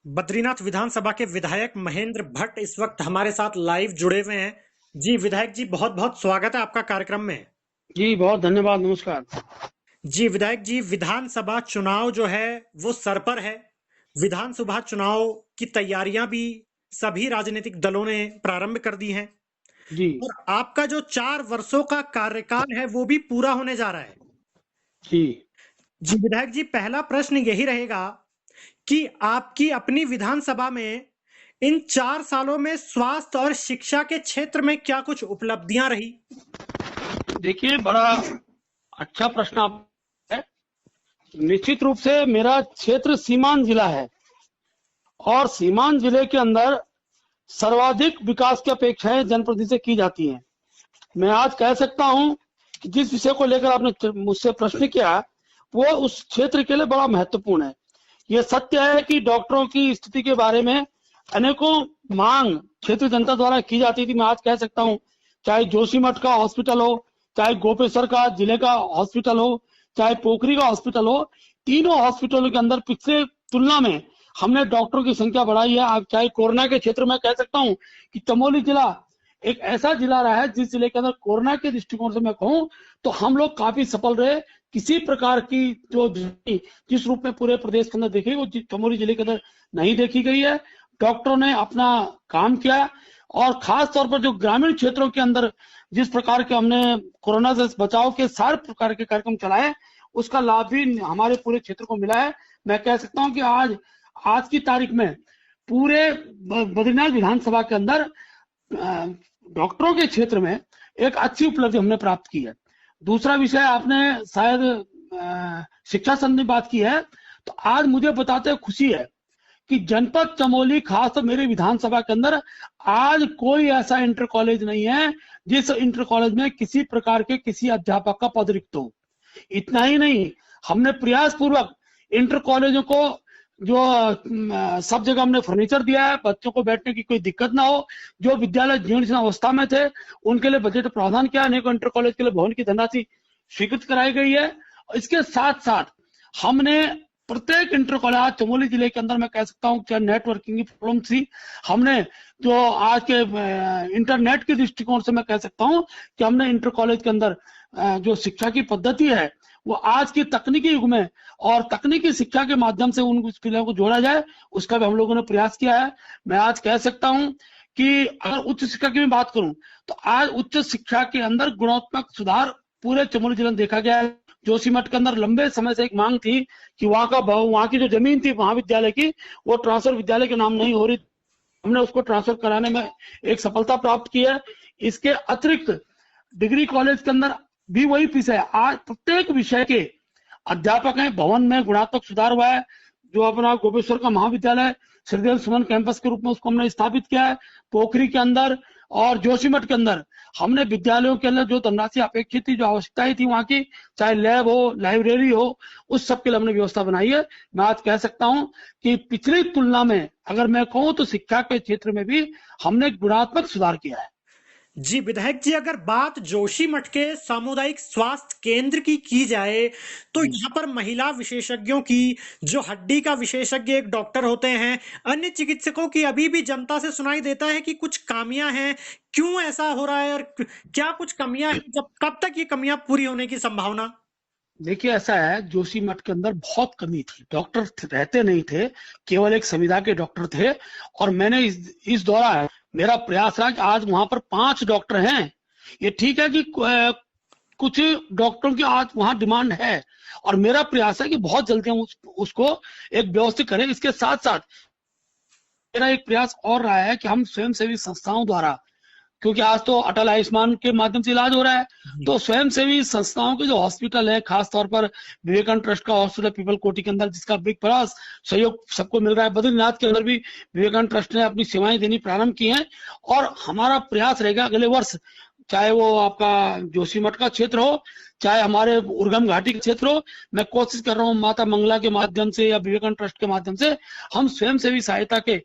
बद्रीनाथ विधानसभा के विधायक महेंद्र भट्ट इस वक्त हमारे साथ लाइव जुड़े हुए हैं। जी विधायक जी, बहुत बहुत स्वागत है आपका कार्यक्रम में। जी बहुत धन्यवाद, नमस्कार। जी विधायक जी, विधानसभा चुनाव जो है वो सर पर है। विधानसभा चुनाव की तैयारियां भी सभी राजनीतिक दलों ने प्रारंभ कर दी हैं जी और आपका जो 4 वर्षों का कार्यकाल है वो भी पूरा होने जा रहा है। जी जी विधायक जी, पहला प्रश्न यही रहेगा कि आपकी अपनी विधानसभा में इन 4 सालों में स्वास्थ्य और शिक्षा के क्षेत्र में क्या कुछ उपलब्धियां रही? देखिए, बड़ा अच्छा प्रश्न आप है। निश्चित रूप से मेरा क्षेत्र सीमांत जिला है और सीमांत जिले के अंदर सर्वाधिक विकास की अपेक्षाएं जनप्रतिनिधि से की जाती हैं। मैं आज कह सकता हूं कि जिस विषय को लेकर आपने मुझसे प्रश्न किया वो उस क्षेत्र के लिए बड़ा महत्वपूर्ण है। ये सत्य है कि डॉक्टरों की स्थिति के बारे में अनेकों मांग क्षेत्रीय जनता द्वारा की जाती थी। मैं आज कह सकता हूं, चाहे जोशीमठ का हॉस्पिटल हो, चाहे गोपेश्वर का जिले का हॉस्पिटल हो, चाहे पोखरी का हॉस्पिटल हो, तीनों हॉस्पिटलों के अंदर पिछले तुलना में हमने डॉक्टरों की संख्या बढ़ाई है। आप चाहे कोरोना के क्षेत्र में कह सकता हूं कि चमोली जिला एक ऐसा जिला रहा है जिस जिले के अंदर कोरोना के दृष्टिकोण से मैं कहूं तो हम लोग काफी सफल रहे। किसी प्रकार की जो जिस रूप में पूरे प्रदेश के अंदर देखी वो चमोली जिले के अंदर नहीं देखी गई है। डॉक्टरों ने अपना काम किया और खास तौर पर जो ग्रामीण क्षेत्रों के अंदर जिस प्रकार के हमने कोरोना से बचाव के सारे प्रकार के कार्यक्रम चलाए उसका लाभ भी हमारे पूरे क्षेत्र को मिला है। मैं कह सकता हूं कि आज आज की तारीख में पूरे बद्रीनाथ विधानसभा के अंदर डॉक्टरों के क्षेत्र में एक अच्छी उपलब्धि हमने प्राप्त की है। दूसरा विषय आपने शायद शिक्षा संबंधी बात की है, तो आज मुझे बताते खुशी है कि जनपद चमोली खास तो मेरे विधानसभा के अंदर आज कोई ऐसा इंटर कॉलेज नहीं है जिस इंटर कॉलेज में किसी प्रकार के किसी अध्यापक का पद रिक्त हो। इतना ही नहीं, हमने प्रयास पूर्वक इंटर कॉलेजों को जो सब जगह हमने फर्नीचर दिया है, बच्चों को बैठने की कोई दिक्कत ना हो। जो विद्यालय जीर्ण अवस्था में थे उनके लिए बजट प्रावधान किया, अनेकों इंटर कॉलेज के लिए भवन की धनराशि स्वीकृत कराई गई है। इसके साथ साथ हमने प्रत्येक इंटर कॉलेज आज चमोली जिले के अंदर मैं कह सकता हूँ क्या नेटवर्किंग की प्रॉब्लम थी, हमने जो आज के इंटरनेट के दृष्टिकोण से मैं कह सकता हूँ कि हमने इंटर कॉलेज के अंदर जो शिक्षा की पद्धति है वो आज की तकनीकी युग में और तकनीकी शिक्षा के माध्यम से उन स्किलों को जोड़ा जाए उसका भी हम लोगों ने प्रयास किया है। मैं आज कह सकता हूं कि अगर उच्च शिक्षा की भी बात करूं तो आज उच्च शिक्षा के अंदर गुणात्मक सुधार पूरे चमोली जिले में देखा गया है। जोशीमठ के अंदर लंबे समय से एक मांग थी कि वहां की जो जमीन थी महाविद्यालय की वो ट्रांसफर विद्यालय के नाम नहीं हो रही, हमने उसको ट्रांसफर कराने में एक सफलता प्राप्त की है। इसके अतिरिक्त डिग्री कॉलेज के अंदर भी वही फीस है। आज प्रत्येक विषय के अध्यापक हैं, भवन में गुणात्मक सुधार हुआ है। जो अपना गोपेश्वर का महाविद्यालय श्रीदेव सुमन कैंपस के रूप में उसको हमने स्थापित किया है। पोखरी के अंदर और जोशीमठ के अंदर हमने विद्यालयों के अंदर जो धनराशि अपेक्षित थी, जो आवश्यकताएं थी वहां की, चाहे लैब हो लाइब्रेरी हो, उस सब के लिए हमने व्यवस्था बनाई है। मैं आज कह सकता हूं कि पिछली तुलना में अगर मैं कहूं तो शिक्षा के क्षेत्र में भी हमने गुणात्मक सुधार किया है। जी विधायक जी, अगर बात जोशीमठ के सामुदायिक स्वास्थ्य केंद्र की जाए तो यहाँ पर महिला विशेषज्ञों की, जो हड्डी का विशेषज्ञ एक डॉक्टर होते हैं, अन्य चिकित्सकों की अभी भी जनता से सुनाई देता है कि कुछ कमियां हैं। क्यों ऐसा हो रहा है और क्या कुछ कमियां हैं? जब कब तक ये कमियां पूरी होने की संभावना? देखिए, ऐसा है, जोशीमठ के अंदर बहुत कमी थी, डॉक्टर रहते नहीं थे, केवल एक संविदा के डॉक्टर थे। और मैंने इस दौरान मेरा प्रयास रहा कि आज वहां पर 5 डॉक्टर हैं। ये ठीक है कि कुछ डॉक्टरों की आज वहां डिमांड है और मेरा प्रयास है कि बहुत जल्दी हम उसको एक व्यवस्थित करें। इसके साथ साथ मेरा एक प्रयास और रहा है कि हम स्वयंसेवी संस्थाओं द्वारा, क्योंकि आज तो अटल आयुष्मान के माध्यम से इलाज हो रहा है, तो स्वयंसेवी संस्थाओं के जो हॉस्पिटल है, खास तौर पर विवेकानंद ट्रस्ट का हॉस्पिटल पीपल कोटी के अंदर जिसका बिग प्रयास सहयोग सबको मिल रहा है, बद्रीनाथ के अंदर भी विवेकानंद ट्रस्ट ने अपनी सेवाएं देनी प्रारंभ की हैं। और हमारा प्रयास रहेगा अगले वर्ष, चाहे वो आपका जोशीमठ का क्षेत्र हो, चाहे हमारे उर्गम घाटी का क्षेत्र हो, मैं कोशिश कर रहा हूँ माता मंगला के माध्यम से या विवेकानंद ट्रस्ट के माध्यम से हम स्वयंसेवी सहायता के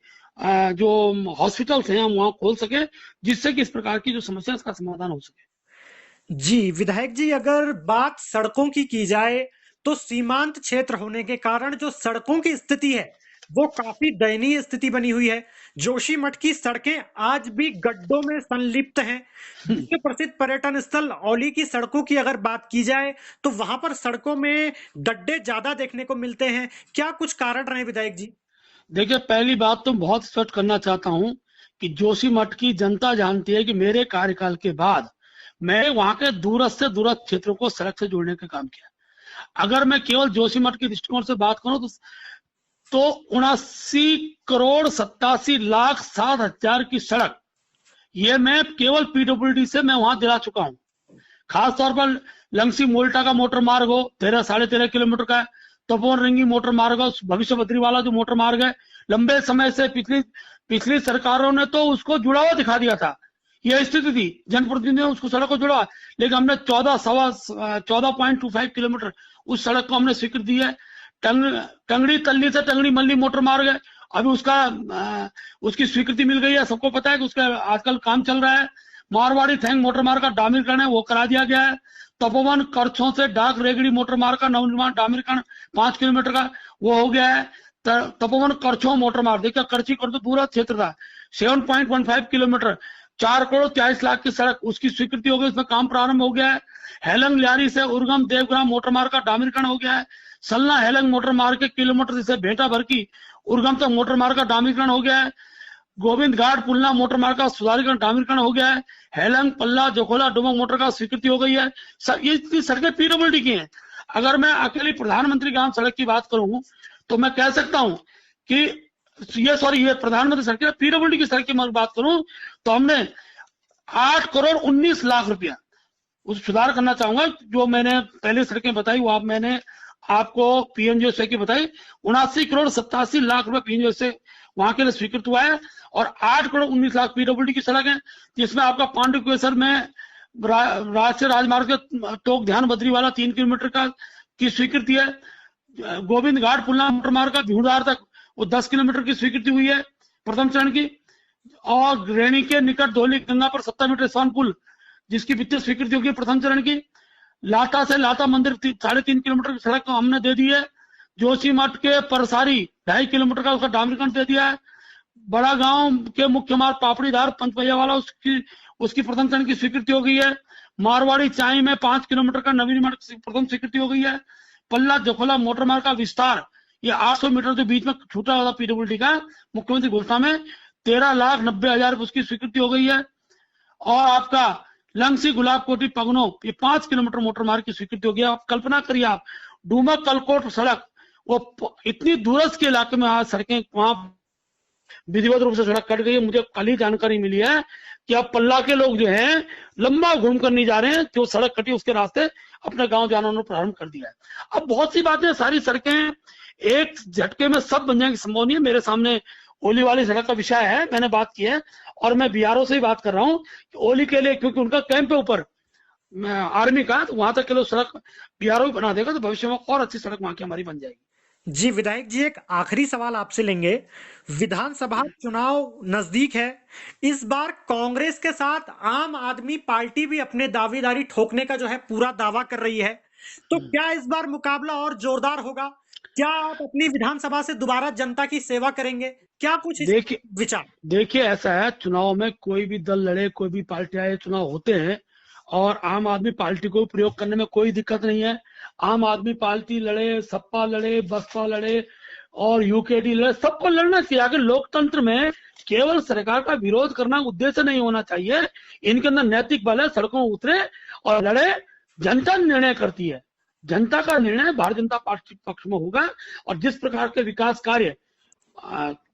जो हॉस्पिटल्स हैं हम वहां खोल सके, जिससे कि इस प्रकार की जो समस्या है इसका समाधान हो सके। जी विधायक जी, अगर बात सड़कों की जाए तो सीमांत क्षेत्र होने के कारण जो सड़कों की स्थिति है वो काफी दयनीय स्थिति बनी हुई है। जोशीमठ की सड़कें आज भी गड्ढों में संलिप्त हैं। विश्व प्रसिद्ध पर्यटन स्थल औली की सड़कों की अगर बात की जाए तो वहां पर सड़कों में गड्ढे ज्यादा देखने को मिलते हैं। क्या कुछ कारण रहे विधायक जी? देखिए, पहली बात तो बहुत स्पष्ट करना चाहता हूं कि जोशीमठ की जनता जानती है कि मेरे कार्यकाल के बाद मैं वहां के दूरस्थ से दूरस्थ क्षेत्रों को सड़क से जोड़ने का काम किया। अगर मैं केवल जोशीमठ के दृष्टिकोण से बात करूं तो 79,87,07,000 की सड़क ये मैं केवल पीडब्ल्यूडी से मैं वहां दिला चुका हूं। खासतौर पर लंगसी मोल्टा का मोटर मार्ग हो 13-13.5 किलोमीटर का है, तपोवन रिंगी मोटर मार्ग हो, भविष्य बद्री वाला जो मोटर मार्ग है, लंबे समय से पिछली सरकारों ने तो उसको जुड़ा हुआ दिखा दिया था। यह स्थिति थी, जनप्रतिनिधियों ने उसको सड़क को जुड़ा, लेकिन हमने 14.25 किलोमीटर उस सड़क को हमने स्वीकृति दी है। टंगड़ी तल्ली से टंगड़ी मल्ली मोटर मार्ग है, अभी उसकी स्वीकृति मिल गई है। सबको पता है कि उसका आजकल काम चल रहा है। मारवाड़ी थैंग मोटर मार्ग का डामरीकरण है, वो करा दिया गया है। तपोवन करछों से डाक रेगड़ी मोटर मार्ग का नवनिर्माण डामरीकरण 5 किलोमीटर का वो हो गया है। तपोवन करछों मोटर मार्ग, देखिए करछी कर तो दूर क्षेत्र था, 7.15 किलोमीटर 4,43,00,000 की सड़क, उसकी स्वीकृति हो गई, उसमें काम प्रारंभ हो गया है। हेलंग लियारी से उर्गम देवग्राम मोटर मार्ग का डामरीकरण हो गया है। सलना हेलंग मोटर मार्ग के किलोमीटर से भेटा भर की उर्गम तक मोटर मार्ग का डामरीकरण हो गया है। गोविंद घाट पुलना मोटर मार्ग का सुधारीकरण डामरीकरण हो गया है। हेलंग पल्ला जोखोला डुमक मोटर का स्वीकृति हो गई है। ये सड़कें पीडब्ल्यूडी की हैं। अगर मैं अकेली प्रधानमंत्री ग्राम सड़क की बात करूं तो मैं कह सकता हूं कि ये प्रधानमंत्री सड़क पीडब्ल्यूडी की सड़क की मैं बात करूं तो हमने 8,19,00,000 रुपया उस सुधार करना चाहूंगा। जो मैंने पहले सड़कें बताई वो मैंने आपको पीएमजीएसवाई की बताई, 79,87,00,000 रुपए पीएमजीएसवाई वहां के लिए स्वीकृत हुआ है। और 8,19,00,000 पीडब्ल्यूडी की सड़क है, जिसमें आपका पांडुकेश्वर में राष्ट्रीय राजमार्ग के टोक ध्यान बद्री वाला 3 किलोमीटर का की स्वीकृति है। गोविंद घाट पुलना मोटर मार्ग का भीड़धार तक वो 10 किलोमीटर की स्वीकृति हुई है प्रथम चरण की। और रेणी के निकट धोली गंगा पर 70 मीटर स्वान पुल, जिसकी वित्तीय स्वीकृति होगी प्रथम चरण की। लाटा से लाटा मंदिर 3.5 किलोमीटर की सड़क हमने दे दी है। जोशीमठ के परसारी 2.5 किलोमीटर का उसका डामरीकरण दे दिया है। बड़ा गांव के मुख्य मार्ग पापड़ीधार पंचपहिया वाला उसकी प्रथम चरण की स्वीकृति हो गई है। मारवाड़ी चाई में 5 किलोमीटर का नवीनीकरण प्रथम स्वीकृति हो गई है। पल्ला जोखोला मोटर मार्ग का विस्तार, ये 800 मीटर के बीच में छूटा हुआ पीडब्ल्यूडी का, मुख्यमंत्री घोषणा में 13,90,000 उसकी स्वीकृति हो गई है। और आपका लंगसी गुलाब कोटी पगनो, ये 5 किलोमीटर मोटर मार्ग की स्वीकृति हो गया। आप कल्पना करिए, आप डूमक कलकोट सड़क, वो इतनी दूरस्थ के इलाके में आज सड़कें वहां विधिवत रूप से सड़क कट गई है। मुझे कल ही जानकारी मिली है कि अब पल्ला के लोग जो हैं लंबा घूम कर नहीं जा रहे हैं, जो सड़क कटी उसके रास्ते अपने गांव जाना उन्होंने प्रारंभ कर दिया है। अब बहुत सी बातें, सारी सड़कें एक झटके में सब बन जाएंगी संभव नहीं है। मेरे सामने ओली वाली सड़क का विषय है, मैंने बात की है, और मैं बीआरओ से ही बात कर रहा हूँ कि ओली के लिए, क्योंकि उनका कैंप है ऊपर आर्मी का, तो वहां तक के लिए सड़क बीआरओ बना देगा तो भविष्य में और अच्छी सड़क वहां की हमारी बन जाएगी। जी विधायक जी, एक आखिरी सवाल आपसे लेंगे। विधानसभा चुनाव नजदीक है। इस बार कांग्रेस के साथ आम आदमी पार्टी भी अपने दावेदारी ठोकने का जो है पूरा दावा कर रही है, तो क्या इस बार मुकाबला और जोरदार होगा? क्या आप अपनी विधानसभा से दोबारा जनता की सेवा करेंगे? क्या कुछ विचार? देखिए, ऐसा है, चुनाव में कोई भी दल लड़े, कोई भी पार्टी आए, चुनाव होते हैं, और आम आदमी पार्टी को प्रयोग करने में कोई दिक्कत नहीं है। आम आदमी पार्टी लड़े, सपा लड़े, बसपा लड़े और यूकेडी लड़े, सबको लड़ना चाहिए। अगर लोकतंत्र में केवल सरकार का विरोध करना उद्देश्य नहीं होना चाहिए, इनके अंदर नैतिक बल है, सड़कों में उतरे और लड़े। जनता निर्णय करती है, जनता का निर्णय भारतीय जनता पार्टी पक्ष में होगा। और जिस प्रकार के विकास कार्य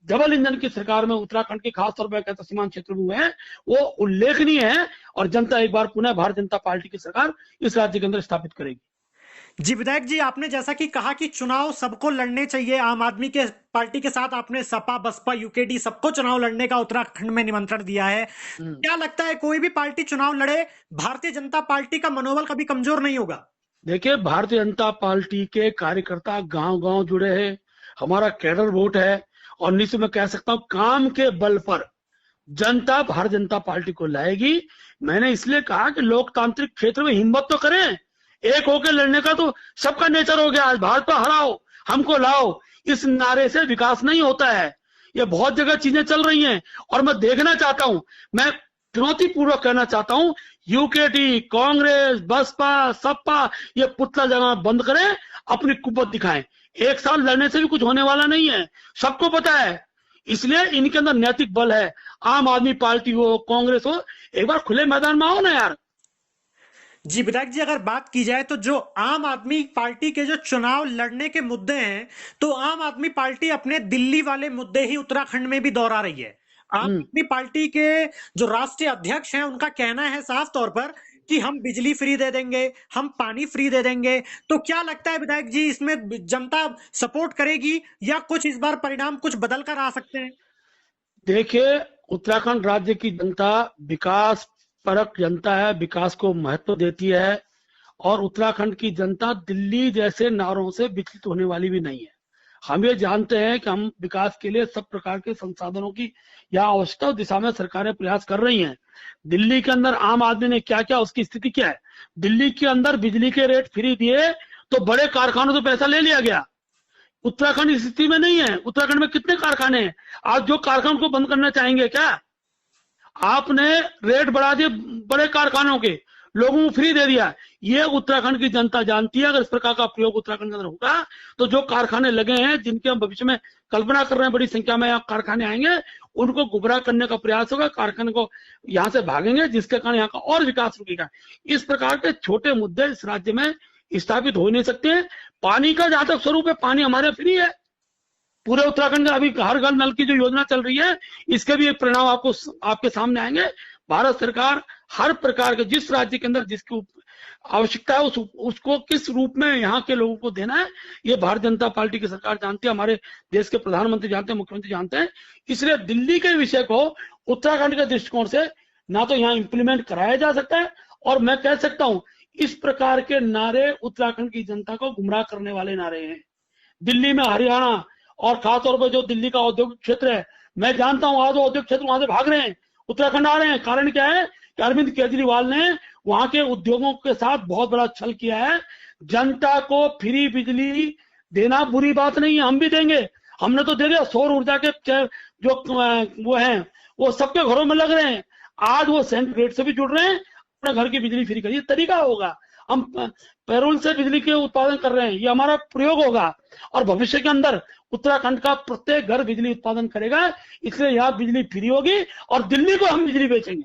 डबल इंजन की सरकार में उत्तराखंड के खासतौर पर कहते सीमांत क्षेत्र में हुए हैं, वो उल्लेखनीय है। और जनता एक बार पुनः भारतीय जनता पार्टी की सरकार इस राज्य के अंदर स्थापित करेगी। जी विधायक जी, आपने जैसा कि कहा कि चुनाव सबको लड़ने चाहिए, आम आदमी के पार्टी के साथ आपने सपा बसपा यूकेडी सबको चुनाव लड़ने का उत्तराखंड में निमंत्रण दिया है। क्या लगता है कोई भी पार्टी चुनाव लड़े, भारतीय जनता पार्टी का मनोबल कभी कमजोर नहीं होगा? देखिए, भारतीय जनता पार्टी के कार्यकर्ता गांव-गांव जुड़े हैं, हमारा कैडर वोट है, और निश्चित मैं कह सकता हूं काम के बल पर जनता भारतीय जनता पार्टी को लाएगी। मैंने इसलिए कहा कि लोकतांत्रिक क्षेत्र में हिम्मत तो करें, एक होकर लड़ने का तो सबका नेचर हो गया। आज भाजपा हराओ, हमको लाओ, इस नारे से विकास नहीं होता है। ये बहुत जगह चीजें चल रही हैं और मैं देखना चाहता हूं, मैं चुनौती पूर्वक कहना चाहता हूं, यूकेटी, कांग्रेस, बसपा, सपा ये पुतला जमा बंद करें, अपनी कुव्वत दिखाएं। एक साल लड़ने से भी कुछ होने वाला नहीं है, सबको पता है। इसलिए इनके अंदर नैतिक बल है। आम आदमी पार्टी हो, कांग्रेस हो, एक बार खुले मैदान में आओ ना यार। जी विधायक जी, अगर बात की जाए तो जो आम आदमी पार्टी के जो चुनाव लड़ने के मुद्दे हैं, तो आम आदमी पार्टी अपने दिल्ली वाले मुद्दे ही उत्तराखंड में भी दोहरा रही है। आम आदमी पार्टी के जो राष्ट्रीय अध्यक्ष हैं, उनका कहना है साफ तौर पर कि हम बिजली फ्री दे देंगे, हम पानी फ्री दे देंगे। तो क्या लगता है विधायक जी, इसमें जनता सपोर्ट करेगी या कुछ इस बार परिणाम कुछ बदल कर आ सकते हैं? देखिए, उत्तराखंड राज्य की जनता विकास परक जनता है, विकास को महत्व देती है। और उत्तराखंड की जनता दिल्ली जैसे नारों से विचलित होने वाली भी नहीं है। हम ये जानते हैं कि हम विकास के लिए सब प्रकार के संसाधनों की या आवश्यकता दिशा में सरकारें प्रयास कर रही हैं। दिल्ली के अंदर आम आदमी ने क्या क्या, उसकी स्थिति क्या है। दिल्ली के अंदर बिजली के रेट फ्री दिए तो बड़े कारखानों से पैसा ले लिया गया। उत्तराखंड इस स्थिति में नहीं है। उत्तराखंड में कितने कारखाने हैं? आज जो कारखानों को बंद करना चाहेंगे क्या? आपने रेट बढ़ा दिए बड़े कारखानों के, लोगों को फ्री दे दिया। ये उत्तराखंड की जनता जानती है। अगर इस प्रकार का प्रयोग उत्तराखंड के अंदर होगा तो जो कारखाने लगे हैं, जिनके हम भविष्य में कल्पना कर रहे हैं बड़ी संख्या में यहाँ कारखाने आएंगे, उनको गुमराह करने का प्रयास होगा, कारखाने को यहाँ से भागेंगे, जिसके कारण यहाँ का और विकास रुकेगा। इस प्रकार के छोटे मुद्दे इस राज्य में स्थापित हो नहीं सकते हैं। पानी का जहां तक स्वरूप है, पानी हमारे फ्री है पूरे उत्तराखंड का। अभी हर घर नल की जो योजना चल रही है, इसके भी एक परिणाम आपको आपके सामने आएंगे। भारत सरकार हर प्रकार के, जिस राज्य के अंदर जिसकी आवश्यकता है उसको किस रूप में यहाँ के लोगों को देना है, ये भारतीय जनता पार्टी की सरकार जानती है, हमारे देश के प्रधानमंत्री जानते हैं, मुख्यमंत्री जानते हैं। इसलिए दिल्ली के विषय को उत्तराखंड के दृष्टिकोण से ना तो यहाँ इंप्लीमेंट कराया जा सकता है, और मैं कह सकता हूं इस प्रकार के नारे उत्तराखंड की जनता को गुमराह करने वाले नारे हैं। दिल्ली में, हरियाणा और खासतौर पर जो दिल्ली का औद्योगिक क्षेत्र है, मैं जानता हूं आज औद्योगिक क्षेत्र वहां से भाग रहे हैं, उत्तराखंड आ रहे हैं। कारण क्या है कि अरविंद केजरीवाल ने वहां के उद्योगों के साथ बहुत बड़ा छल किया है। जनता को फ्री बिजली देना बुरी बात नहीं है, हम भी देंगे। हमने तो दे दिया, सौर ऊर्जा के जो वो हैं वो सबके घरों में लग रहे हैं। आज वो सेंट्रल ग्रिड से भी जुड़ रहे हैं, अपने घर की बिजली फ्री करिए, तरीका होगा। हम पेरोल से बिजली के उत्पादन कर रहे हैं, ये हमारा प्रयोग होगा। और भविष्य के अंदर उत्तराखंड का प्रत्येक घर बिजली उत्पादन करेगा, इसलिए यहाँ बिजली फ्री होगी और दिल्ली को हम बिजली बेचेंगे।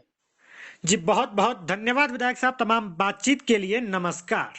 जी बहुत बहुत धन्यवाद विधायक साहब, तमाम बातचीत के लिए। नमस्कार।